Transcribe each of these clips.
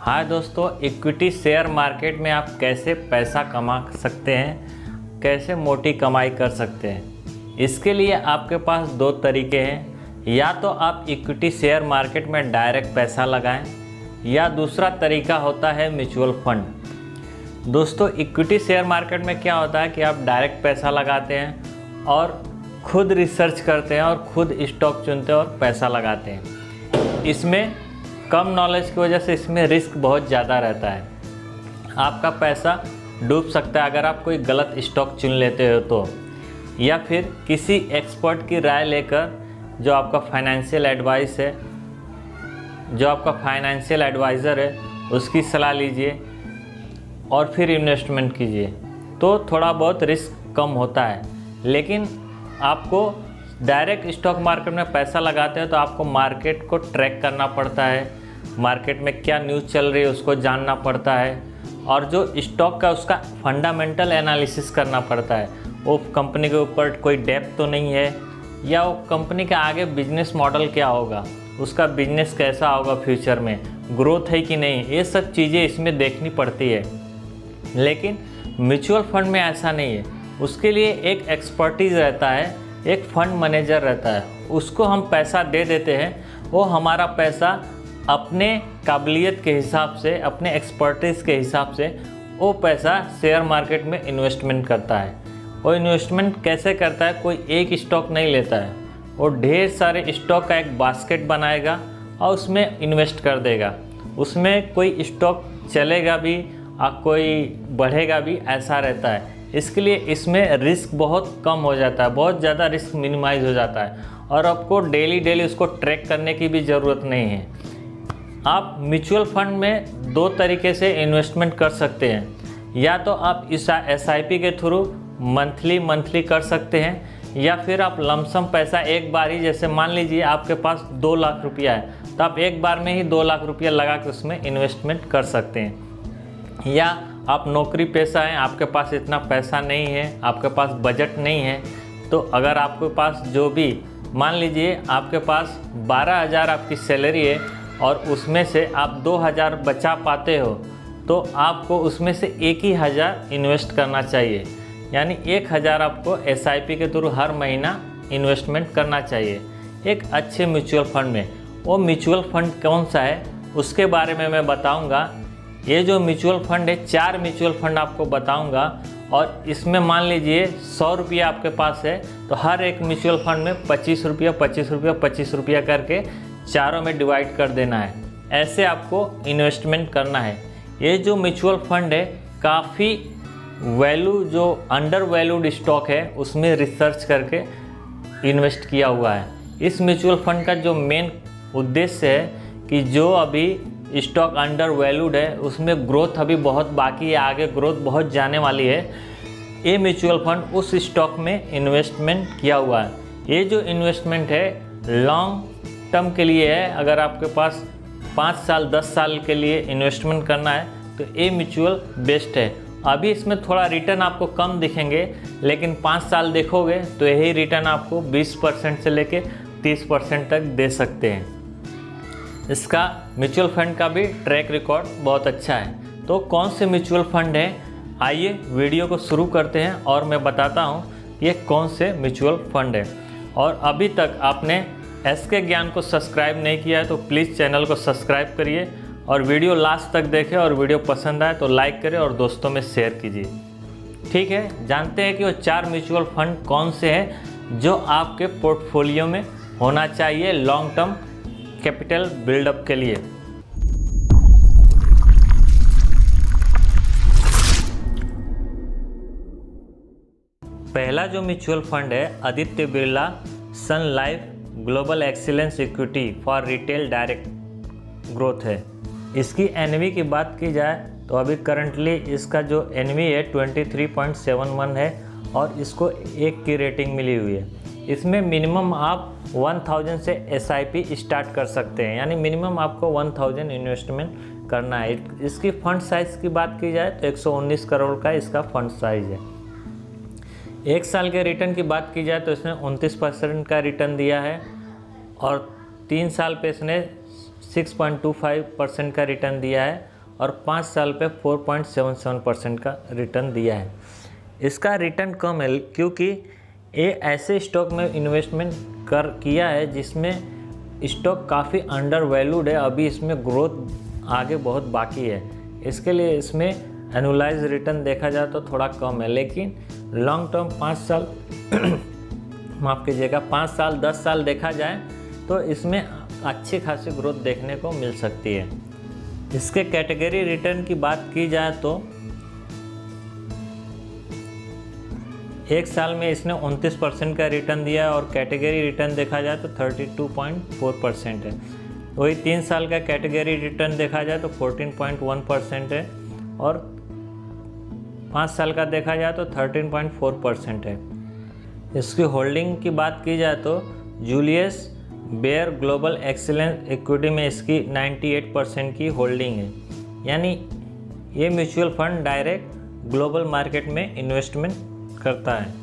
हाय दोस्तों, equity share market में आप कैसे पैसा कमा सकते हैं, कैसे मोटी कमाई कर सकते हैं। इसके लिए आपके पास दो तरीके हैं। या तो आप इक्विटी शेयर मार्केट में डायरेक्ट पैसा लगाएं, या दूसरा तरीका होता है म्यूचुअल फंड। दोस्तों, इक्विटी शेयर मार्केट में क्या होता है कि आप डायरेक्ट पैसा लगाते हैं और खुद रिसर्च करते हैं और खुद स्टॉक चुनते हैं और पैसा लगाते हैं। इसमें कम नॉलेज की वजह से इसमें रिस्क बहुत ज़्यादा रहता है। आपका पैसा डूब सकता है अगर आप कोई गलत स्टॉक चुन लेते हो तो, या फिर किसी एक्सपर्ट की राय लेकर जो आपका फाइनेंशियल एडवाइज़र है उसकी सलाह लीजिए और फिर इन्वेस्टमेंट कीजिए, तो थोड़ा बहुत रिस्क कम होता है। लेकिन आपको डायरेक्ट स्टॉक मार्केट में पैसा लगाते हैं तो आपको मार्केट को ट्रैक करना पड़ता है, मार्केट में क्या न्यूज़ चल रही है उसको जानना पड़ता है, और जो स्टॉक का उसका फंडामेंटल एनालिसिस करना पड़ता है। वो कंपनी के ऊपर कोई डेप्थ तो नहीं है, या वो कंपनी का आगे बिजनेस मॉडल क्या होगा, उसका बिजनेस कैसा होगा, फ्यूचर में ग्रोथ है कि नहीं, ये सब चीज़ें इसमें देखनी पड़ती है। लेकिन म्यूचुअल फंड में ऐसा नहीं है। उसके लिए एक एक्सपर्टीज़ रहता है, एक फंड मैनेजर रहता है, उसको हम पैसा दे देते हैं। वो हमारा पैसा अपने काबिलियत के हिसाब से, अपने एक्सपर्टीज़ के हिसाब से वो पैसा शेयर मार्केट में इन्वेस्टमेंट करता है। वो इन्वेस्टमेंट कैसे करता है, कोई एक स्टॉक नहीं लेता है, वो ढेर सारे स्टॉक का एक बास्केट बनाएगा और उसमें इन्वेस्ट कर देगा। उसमें कोई स्टॉक चलेगा भी और कोई बढ़ेगा भी, ऐसा रहता है। इसके लिए इसमें रिस्क बहुत कम हो जाता है, बहुत ज़्यादा रिस्क मिनिमाइज हो जाता है, और आपको डेली उसको ट्रैक करने की भी ज़रूरत नहीं है। आप म्यूचुअल फंड में दो तरीके से इन्वेस्टमेंट कर सकते हैं। या तो आप इस SIP के थ्रू मंथली कर सकते हैं, या फिर आप लमसम पैसा एक बार ही, जैसे मान लीजिए आपके पास 2 लाख रुपया है तो आप एक बार में ही 2 लाख रुपया लगा के उसमें इन्वेस्टमेंट कर सकते हैं। या आप नौकरी पेशा हैं, आपके पास इतना पैसा नहीं है, आपके पास बजट नहीं है, तो अगर आपके पास जो भी, मान लीजिए आपके पास 12,000 आपकी सैलरी है और उसमें से आप 2,000 बचा पाते हो, तो आपको उसमें से 1,000 इन्वेस्ट करना चाहिए। यानी 1,000 आपको SIP के थ्रू हर महीना इन्वेस्टमेंट करना चाहिए एक अच्छे म्यूचुअल फंड में। वो म्यूचुअल फंड कौन सा है उसके बारे में मैं बताऊंगा। ये जो म्यूचुअल फंड है, 4 म्यूचुअल फंड आपको बताऊंगा, और इसमें मान लीजिए 100 रुपया आपके पास है तो हर एक म्यूचुअल फंड में 25 रुपया करके चारों में डिवाइड कर देना है। ऐसे आपको इन्वेस्टमेंट करना है। ये जो म्यूचुअल फंड है काफ़ी वैल्यू, जो अंडर वैल्यूड स्टॉक है उसमें रिसर्च करके इन्वेस्ट किया हुआ है। इस म्यूचुअल फंड का जो मेन उद्देश्य है कि जो अभी स्टॉक अंडर वैल्यूड है उसमें ग्रोथ अभी बहुत बाकी है, आगे ग्रोथ बहुत जाने वाली है। ये म्यूचुअल फंड उस स्टॉक में इन्वेस्टमेंट किया हुआ है। ये जो इन्वेस्टमेंट है लॉन्ग टर्म के लिए है। अगर आपके पास 5 साल 10 साल के लिए इन्वेस्टमेंट करना है तो ये म्यूचुअल बेस्ट है। अभी इसमें थोड़ा रिटर्न आपको कम दिखेंगे, लेकिन 5 साल देखोगे तो यही रिटर्न आपको 20% से लेके 30% तक दे सकते हैं। इसका म्यूचुअल फंड का भी ट्रैक रिकॉर्ड बहुत अच्छा है। तो कौन से म्यूचुअल फंड है, आइए वीडियो को शुरू करते हैं और मैं बताता हूँ ये कौन से म्यूचुअल फंड है। और अभी तक आपने SK ज्ञान को सब्सक्राइब नहीं किया है तो प्लीज़ चैनल को सब्सक्राइब करिए और वीडियो लास्ट तक देखें, और वीडियो पसंद आए तो लाइक करें और दोस्तों में शेयर कीजिए। ठीक है, जानते हैं कि वो 4 म्यूचुअल फंड कौन से हैं जो आपके पोर्टफोलियो में होना चाहिए लॉन्ग टर्म कैपिटल बिल्डअप के लिए। पहला जो म्यूचुअल फंड है Aditya Birla Sun Life Global Excellence Equity for retail direct growth है। इसकी NAV की बात की जाए तो अभी करंटली इसका जो NAV है 23.71 है और इसको 1 की रेटिंग मिली हुई है। इसमें मिनिमम आप 1000 से SIP स्टार्ट कर सकते हैं, यानी मिनिमम आपको 1000 इन्वेस्टमेंट करना है। इसकी फंड साइज़ की बात की जाए तो 119 करोड़ का इसका फंड साइज़ है। 1 साल के रिटर्न की बात की जाए तो इसने 29% का रिटर्न दिया है, और 3 साल पे इसने 6.25% का रिटर्न दिया है और 5 साल पे 4.77% का रिटर्न दिया है। इसका रिटर्न कम है क्योंकि ये ऐसे स्टॉक में इन्वेस्टमेंट किया है जिसमें स्टॉक काफ़ी अंडर वैल्यूड है, अभी इसमें ग्रोथ आगे बहुत बाकी है, इसके लिए इसमें एनुअलाइज रिटर्न देखा जाए तो थोड़ा कम है। लेकिन लॉन्ग टर्म 5 साल माफ़ कीजिएगा 5 साल 10 साल देखा जाए तो इसमें अच्छी खासी ग्रोथ देखने को मिल सकती है। इसके कैटेगरी रिटर्न की बात की जाए तो एक साल में इसने 29% का रिटर्न दिया है और कैटेगरी रिटर्न देखा जाए तो 32.4% है। वही 3 साल का कैटेगरी रिटर्न देखा जाए तो 14.1% है और 5 साल का देखा जाए तो 13.4% है। इसकी होल्डिंग की बात की जाए तो Julius Baer global Excellence equity में इसकी 98% की होल्डिंग है, यानी ये mutual fund direct global market में इन्वेस्टमेंट करता है।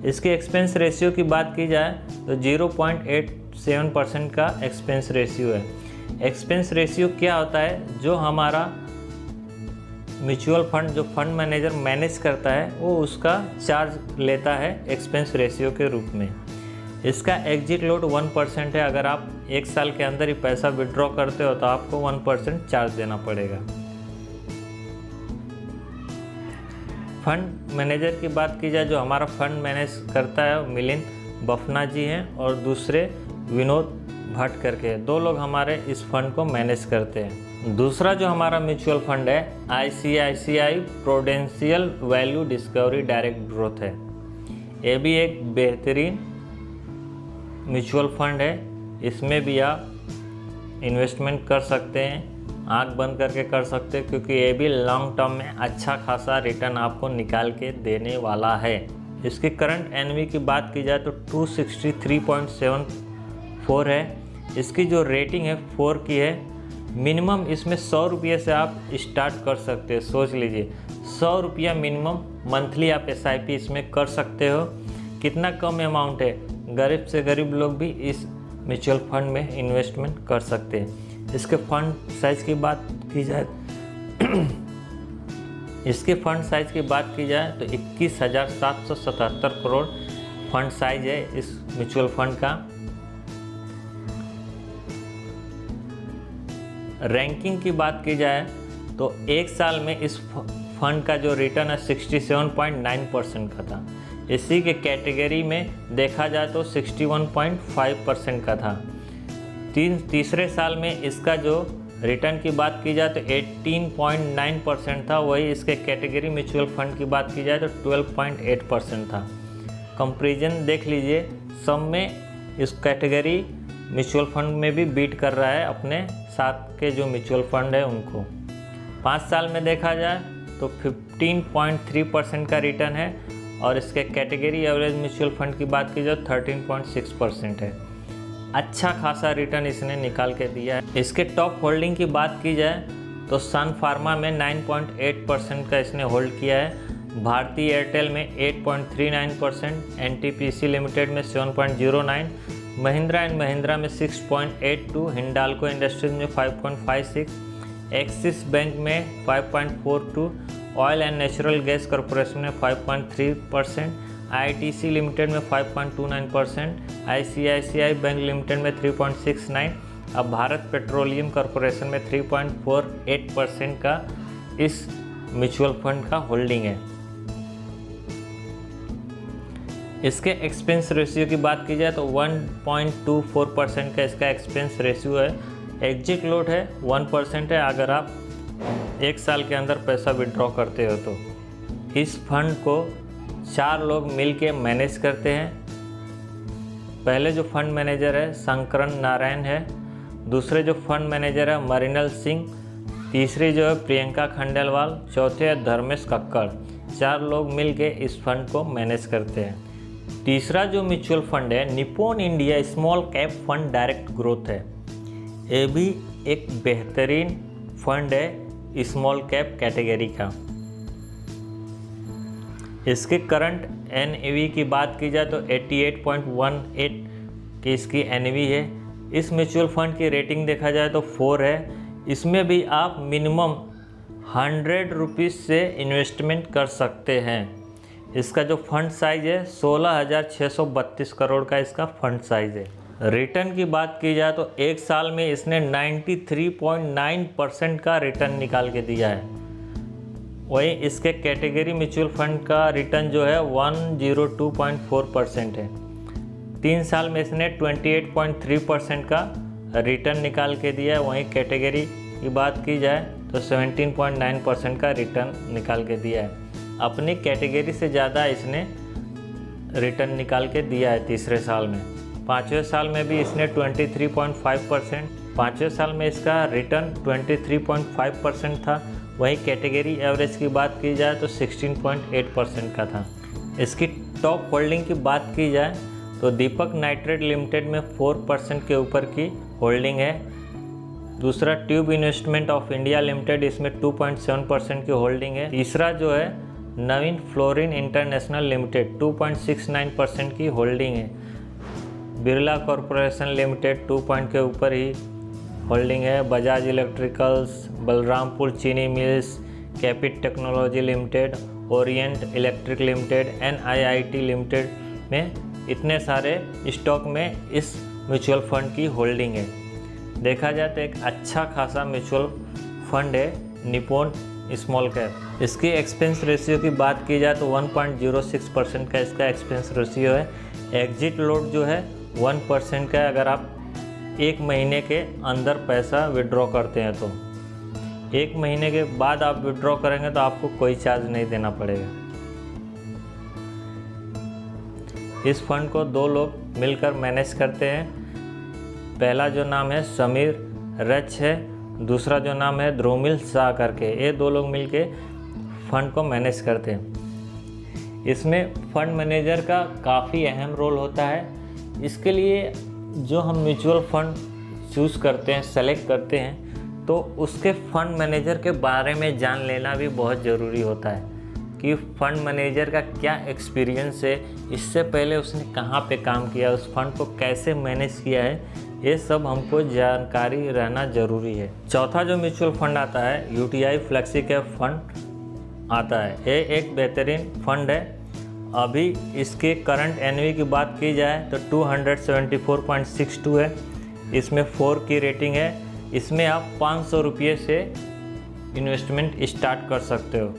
इसके एक्सपेंस रेशियो की बात की जाए तो 0.87% का एक्सपेंस रेशियो है। एक्सपेंस रेशियो क्या होता है, जो हमारा म्यूचुअल फंड जो फंड मैनेजर मैनेज करता है वो उसका चार्ज लेता है एक्सपेंस रेशियो के रूप में। इसका एग्जिट लोड 1% है, अगर आप 1 साल के अंदर ही पैसा विड्रॉ करते हो तो आपको 1% चार्ज देना पड़ेगा। फंड मैनेजर की बात की जाए, जो हमारा फंड मैनेज करता है मिलिंद बफना जी हैं और दूसरे विनोद भट्ट करके 2 लोग हमारे इस फंड को मैनेज करते हैं। दूसरा जो हमारा म्यूचुअल फंड है ICICI prudential value discovery direct growth है। ये भी एक बेहतरीन म्यूचुअल फंड है, इसमें भी आप इन्वेस्टमेंट कर सकते हैं, आंख बंद करके कर सकते हैं, क्योंकि ये भी लॉन्ग टर्म में अच्छा खासा रिटर्न आपको निकाल के देने वाला है। इसकी करंट एनवी की बात की जाए तो 263.74 है। इसकी जो रेटिंग है 4 की है। मिनिमम इसमें 100 रुपये से आप स्टार्ट कर सकते हैं। सोच लीजिए 100 रुपया मिनिमम मंथली आप SIP इसमें कर सकते हो। कितना कम अमाउंट है, गरीब से गरीब लोग भी इस म्यूचुअल फंड में इन्वेस्टमेंट कर सकते हैं। इसके फंड साइज की बात की जाए इसके फंड साइज की बात की जाए तो 21,777 करोड़ फंड साइज है इस म्यूचुअल फंड का। रैंकिंग की बात की जाए तो 1 साल में इस फंड का जो रिटर्न है 67.9% का था। इसी के कैटेगरी में देखा जाए तो 61.5% का था। तीसरे साल में इसका जो रिटर्न की बात की जाए तो 18.9% था। वही इसके कैटेगरी म्यूचुअल फंड की बात की जाए तो 12.8% था। कंपैरिजन देख लीजिए, सब में इस कैटेगरी म्यूचुअल फंड में भी बीट कर रहा है अपने साथ के जो म्यूचुअल फंड है उनको। 5 साल में देखा जाए तो 15.3% का रिटर्न है और इसके कैटेगरी एवरेज म्यूचुअल फंड की बात की जाए 13.6% है। अच्छा खासा रिटर्न इसने निकाल के दिया है। इसके टॉप होल्डिंग की बात की जाए तो सन फार्मा में 9.8% का इसने होल्ड किया है, भारती एयरटेल में 8.39%, NTPC लिमिटेड में 7.09%, महिंद्रा एंड महिंद्रा में 6.82%, हिंडाल्को इंडस्ट्रीज में 5.56%, एक्सिस बैंक में 5.42%, oil and natural gas corporation में 5.3%, ITC लिमिटेड में 5.29%, ICICI बैंक लिमिटेड में 3.69%, अब भारत पेट्रोलियम कॉरपोरेशन में 3.48% का इस म्यूचुअल फंड का होल्डिंग है। इसके एक्सपेंस रेशियो की बात की जाए तो 1.24% का इसका एक्सपेंस रेशियो है। एग्जिट लोड है 1% है, अगर आप 1 साल के अंदर पैसा विड्रॉ करते हो तो। इस फंड को 4 लोग मिलके मैनेज करते हैं। पहले जो फंड मैनेजर है शंकरन नारायण है, दूसरे जो फंड मैनेजर है मरिनल सिंह, तीसरी जो है प्रियंका खंडेलवाल, चौथे है धर्मेश कक्कड़। 4 लोग मिलके इस फंड को मैनेज करते हैं। तीसरा जो म्यूचुअल फंड है Nippon India small cap fund direct growth है। ये भी एक बेहतरीन फंड है स्मॉल कैप कैटेगरी का। इसके करंट NAV की बात की जाए तो 88.18 की इसकी NAV है। इस म्यूचुअल फंड की रेटिंग देखा जाए तो 4 है। इसमें भी आप मिनिमम 100 रुपीज़ से इन्वेस्टमेंट कर सकते हैं। इसका जो फंड साइज़ है 16,632 करोड़ का इसका फंड साइज़ है। रिटर्न की बात की जाए तो एक साल में इसने 93.9% का रिटर्न निकाल के दिया है। वहीं इसके कैटेगरी म्यूचुअल फंड का रिटर्न जो है 102.4% है। 3 साल में इसने 28.3% का रिटर्न निकाल के दिया है। वहीं कैटेगरी की बात की जाए तो 17.9% का रिटर्न निकाल के दिया है। अपनी कैटेगरी से ज़्यादा इसने रिटर्न निकाल के दिया है तीसरे साल में। 5वें साल में भी इसने 23.5%, 5वें साल में इसका रिटर्न 23.5% था। वहीं कैटेगरी एवरेज की बात की जाए तो 16.8% का था। इसकी टॉप होल्डिंग की बात की जाए तो दीपक नाइट्रेट लिमिटेड में 4% के ऊपर की होल्डिंग है। दूसरा tube investment of India limited, इसमें 2.7% की होल्डिंग है। तीसरा जो है नवीन फ्लोरिन इंटरनेशनल लिमिटेड 2.69% की होल्डिंग है। बिरला कॉरपोरेशन लिमिटेड 2 के ऊपर ही होल्डिंग है। Bajaj Electricals, Balrampur Chini Mills, KPIT Technology Limited, Orient Electric Limited, NIIT Limited में इतने सारे स्टॉक में इस म्यूचुअल फंड की होल्डिंग है। देखा जाए तो एक अच्छा खासा म्यूचुअल फंड है निप्पॉन स्मॉल कैप। इसकी एक्सपेंस रेशियो की बात की जाए तो 1.06% का इसका एक्सपेंस रेशियो है। एग्जिट लोड जो है 1% का है अगर आप 1 महीने के अंदर पैसा विड्रॉ करते हैं तो। 1 महीने के बाद आप विड्रॉ करेंगे तो आपको कोई चार्ज नहीं देना पड़ेगा। इस फंड को 2 लोग मिलकर मैनेज करते हैं। पहला जो नाम है समीर रच है, दूसरा जो नाम है ध्रुमिल शाह करके। ये 2 लोग मिलके फंड को मैनेज करते हैं। इसमें फंड मैनेजर का काफ़ी अहम रोल होता है। इसके लिए जो हम म्यूचुअल फंड चूज़ करते हैं, सेलेक्ट करते हैं, तो उसके फंड मैनेजर के बारे में जान लेना भी बहुत ज़रूरी होता है कि फंड मैनेजर का क्या एक्सपीरियंस है, इससे पहले उसने कहाँ पे काम किया, उस फंड को कैसे मैनेज किया है, ये सब हमको जानकारी रहना ज़रूरी है। चौथा जो म्यूचुअल फंड आता है UTI फ्लेक्सी कैप फंड आता है। ये एक बेहतरीन फंड है। अभी इसके करंट NAV की बात की जाए तो 274.62 है। इसमें 4 की रेटिंग है। इसमें आप 500 रुपये से इन्वेस्टमेंट स्टार्ट कर सकते हो।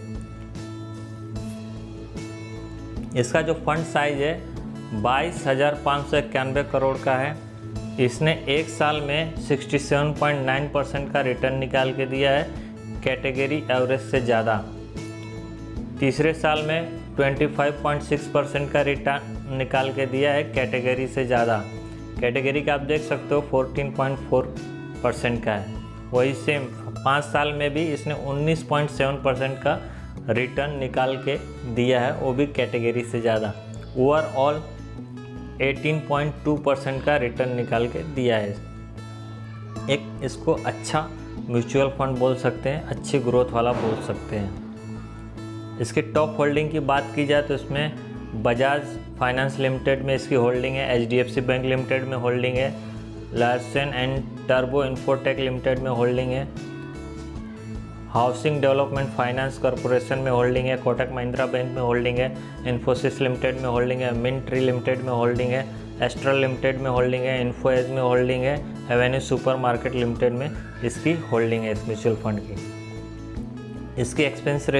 इसका जो फंड साइज है 22,591 करोड़ का है। इसने एक साल में 67.9% का रिटर्न निकाल के दिया है कैटेगरी एवरेज से ज़्यादा। तीसरे साल में 25.6% का रिटर्न निकाल के दिया है कैटेगरी से ज़्यादा। कैटेगरी का आप देख सकते हो 14.4% का है। वही सेम 5 साल में भी इसने 19.7% का रिटर्न निकाल के दिया है, वो भी कैटेगरी से ज़्यादा। ओवरऑल 18.2% का रिटर्न निकाल के दिया है। एक इसको अच्छा म्यूचुअल फंड बोल सकते हैं, अच्छी ग्रोथ वाला बोल सकते हैं। इसके टॉप होल्डिंग की बात की जाए तो इसमें बजाज फाइनेंस लिमिटेड में इसकी होल्डिंग है, HDFC बैंक लिमिटेड में होल्डिंग है, Larsen and turbo infotech limited में होल्डिंग है, हाउसिंग डेवलपमेंट फाइनेंस कॉरपोरेशन में होल्डिंग है, कोटक महिंद्रा बैंक में होल्डिंग है, इन्फोसिस लिमिटेड में होल्डिंग है, मिंट ट्री लिमिटेड में होल्डिंग है, एस्ट्रल लिमिटेड में होल्डिंग है, इन्फोएज में होल्डिंग है, एवेन्यू सुपर मार्केट लिमिटेड में इसकी होल्डिंग है इस म्यूचुअल फंड की। इसके एक्सपेंस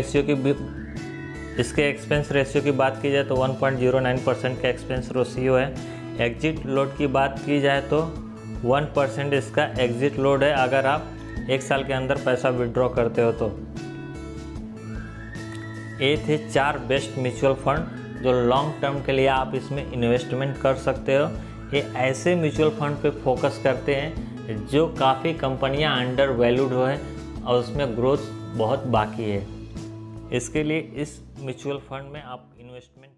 रेशियो की बात की जाए तो 1.09% का एक्सपेंस रेशियो है। एग्जिट लोड की बात की जाए तो 1% इसका एग्जिट लोड है अगर आप 1 साल के अंदर पैसा विड्रॉ करते हो तो। ये थे 4 बेस्ट म्यूचुअल फंड जो लॉन्ग टर्म के लिए आप इसमें इन्वेस्टमेंट कर सकते हो। ये ऐसे म्यूचुअल फंड पे फोकस करते हैं जो काफ़ी कंपनियां अंडर वैल्यूड हो है और उसमें ग्रोथ बहुत बाकी है। इसके लिए इस म्यूचुअल फंड में आप इन्वेस्टमेंट